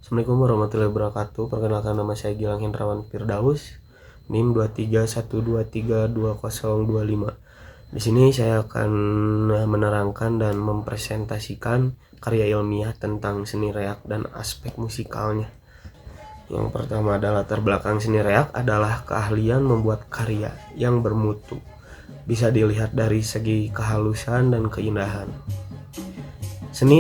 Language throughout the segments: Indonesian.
Assalamualaikum warahmatullahi wabarakatuh. Perkenalkan, nama saya Gilang Hendrawan Firdaus, NIM 2312322025. Di sini saya akan menerangkan dan mempresentasikan karya ilmiah tentang seni reak dan aspek musikalnya. Yang pertama adalah latar belakang seni reak adalah keahlian membuat karya yang bermutu. Bisa dilihat dari segi kehalusan dan keindahan. Seni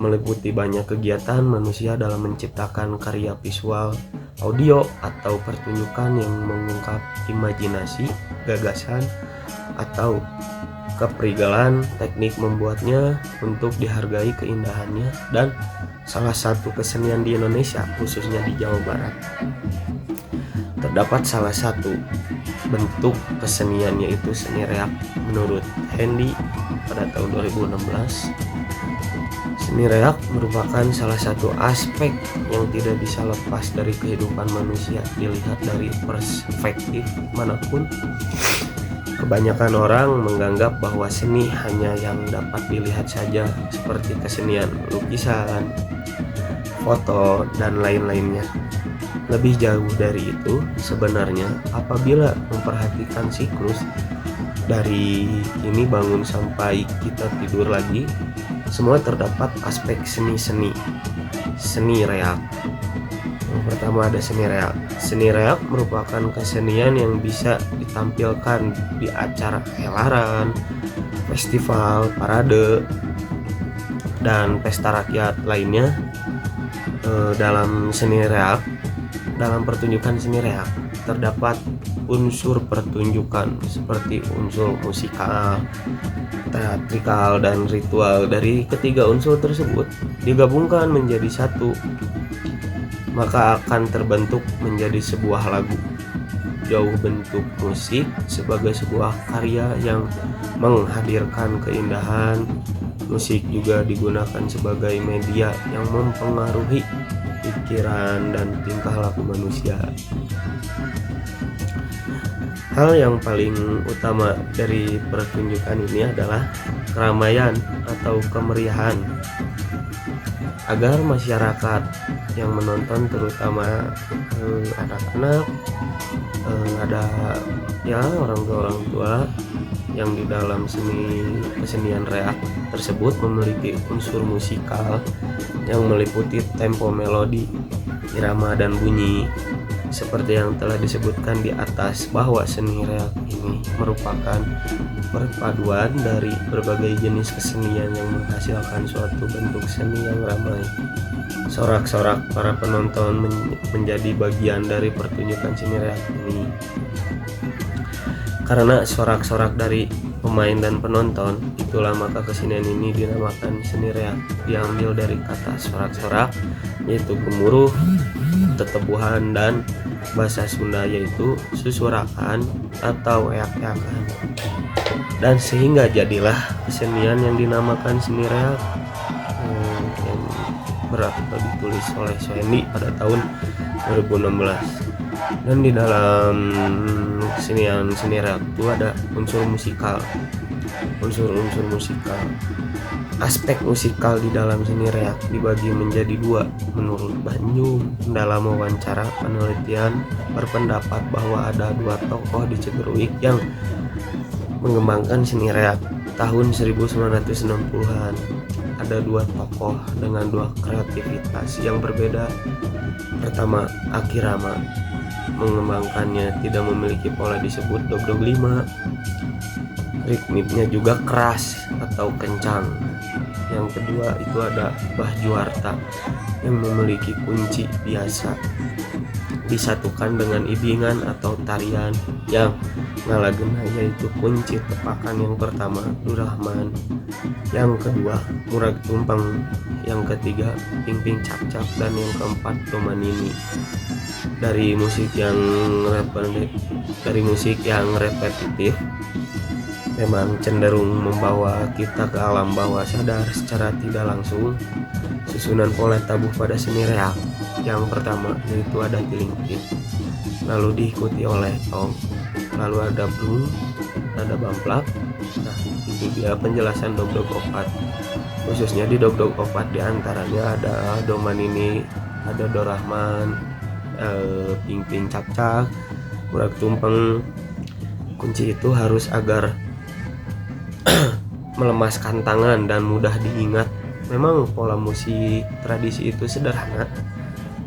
meliputi banyak kegiatan manusia dalam menciptakan karya visual, audio, atau pertunjukan yang mengungkap imajinasi, gagasan, atau keprigelan. Teknik membuatnya untuk dihargai keindahannya dan salah satu kesenian di Indonesia, khususnya di Jawa Barat. Terdapat salah satu bentuk kesenian yaitu seni reak. Menurut Hendy pada tahun 2016, seni reak merupakan salah satu aspek yang tidak bisa lepas dari kehidupan manusia dilihat dari perspektif manapun. Kebanyakan orang menganggap bahwa seni hanya yang dapat dilihat saja, seperti kesenian lukisan, foto, dan lain-lainnya. Lebih jauh dari itu, sebenarnya apabila memperhatikan siklus dari kini bangun sampai kita tidur lagi, semua terdapat aspek seni reak. Yang pertama ada seni reak. Seni reak merupakan kesenian yang bisa ditampilkan di acara helaran, festival, parade, dan pesta rakyat lainnya. Dalam pertunjukan seni reak terdapat unsur pertunjukan seperti unsur musikal, teatrikal, dan ritual. Dari ketiga unsur tersebut digabungkan menjadi satu, maka akan terbentuk menjadi sebuah lagu. Jauh bentuk musik sebagai sebuah karya yang menghadirkan keindahan, musik juga digunakan sebagai media yang mempengaruhi pikiran dan tingkah laku manusia. Hal yang paling utama dari pertunjukan ini adalah keramaian atau kemeriahan, agar masyarakat yang menonton, terutama anak-anak, ada orang tua yang di dalam kesenian reak tersebut memiliki unsur musikal yang meliputi tempo, melodi, irama, dan bunyi. Seperti yang telah disebutkan di atas bahwa seni reak ini merupakan perpaduan dari berbagai jenis kesenian yang menghasilkan suatu bentuk seni yang ramai. Sorak-sorak para penonton menjadi bagian dari pertunjukan seni reak ini. Karena sorak-sorak dari pemain dan penonton, itulah maka kesenian ini dinamakan seni reak. Diambil dari kata sorak-sorak, yaitu gemuruh, tetebuhan, dan bahasa Sunda yaitu susurakan atau eak-eakan. Dan sehingga jadilah kesenian yang dinamakan seni reak, yang ditulis oleh Hendy pada tahun 2016. Dan di dalam kesenian seni reak itu ada unsur musikal, unsur-unsur musikal. Aspek musikal di dalam seni reak dibagi menjadi dua. Menurut Banjung, dalam wawancara penelitian berpendapat bahwa ada dua tokoh di Cederuik yang mengembangkan seni reak tahun 1960-an. Ada dua tokoh dengan dua kreativitas yang berbeda. Pertama, Aki Rama mengembangkannya tidak memiliki pola disebut dogdog 5. Ritmiknya juga keras atau kencang. Yang kedua itu ada Bah Juarta yang memiliki kunci biasa disatukan dengan ibingan atau tarian yang ngalagena, yaitu kunci tepakan. Yang pertama Durrahman, yang kedua Murag Tumpeng, yang ketiga Ping Ping Cap Cap, dan yang keempat Domanini. Dari musik yang repetitif memang cenderung membawa kita ke alam bawah sadar secara tidak langsung. Susunan pola tabuh pada seni reak yang pertama yaitu ada Kilingkit, lalu diikuti oleh tong, lalu ada blung, ada bamplak. Nah, itu dia penjelasan dogdog opat. Khususnya di dogdog opat diantaranya ada Domanini ada Dorahman, Ping Ping Cak Cak, Urak Tumpeng. Kunci itu harus agar melemaskan tangan dan mudah diingat. Memang pola musik tradisi itu sederhana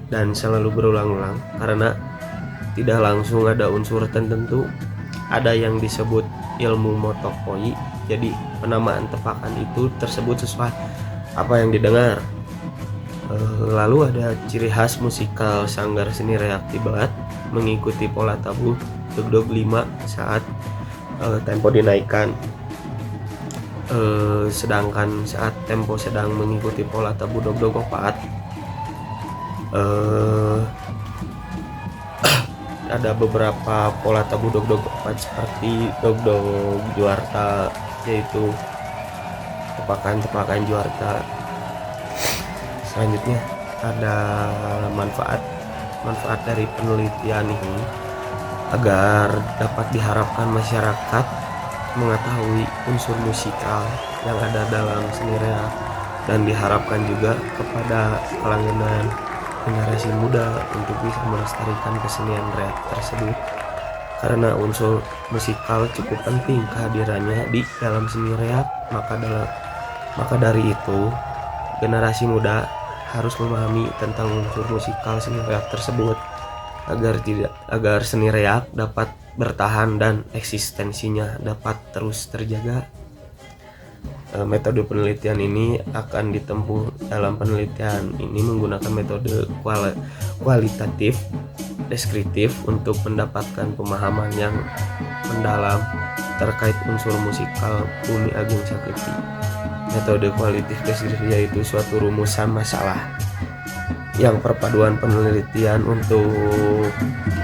dan selalu berulang-ulang karena tidak langsung ada unsur tertentu. Ada yang disebut ilmu motopoi, jadi penamaan tepakan itu tersebut sesuai apa yang didengar. Lalu ada ciri khas musikal sanggar seni reak Tibet mengikuti pola tabuh dog 5 saat tempo dinaikkan, sedangkan saat tempo sedang mengikuti pola tabuh dog 4. Ada beberapa pola tabuh dog 4 seperti dog juarta, yaitu tepakan juarta. Selanjutnya ada manfaat dari penelitian ini agar dapat diharapkan masyarakat mengetahui unsur musikal yang ada dalam seni reak, dan diharapkan juga kepada kalangan generasi muda untuk bisa melestarikan kesenian reak tersebut, karena unsur musikal cukup penting kehadirannya di dalam seni reak. Maka dari itu generasi muda harus memahami tentang unsur musikal seni reak tersebut agar seni reak dapat bertahan dan eksistensinya dapat terus terjaga. Metode penelitian ini akan ditempuh dalam penelitian ini menggunakan metode kualitatif deskriptif untuk mendapatkan pemahaman yang mendalam terkait unsur musikal Bumi Agung Saketi. Metode kualitatif deskriptif yaitu suatu rumusan masalah yang perpaduan penelitian untuk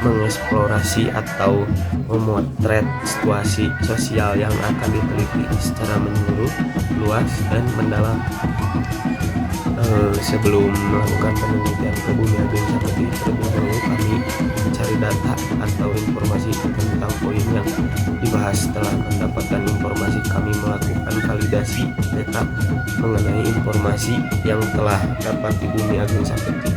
mengeksplorasi atau memotret situasi sosial yang akan diteliti secara menyeluruh, luas, dan mendalam. Sebelum melakukan penelitian ke Bumi Agung Saketi, terlebih dahulu kami mencari data atau informasi tentang poin yang dibahas. Setelah mendapatkan informasi, kami melakukan validasi data mengenai informasi yang telah dapat di Bumi Agung Saketi.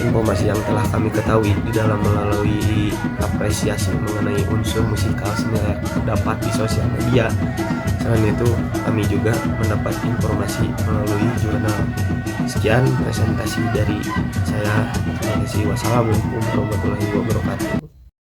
Informasi yang telah kami ketahui di dalam melalui apresiasi mengenai unsur musikal seni reak dapat di sosial media. Selain itu, kami juga mendapat informasi melalui jurnal. Sekian presentasi dari saya. Terima kasih. Wassalamualaikum warahmatullahi wabarakatuh.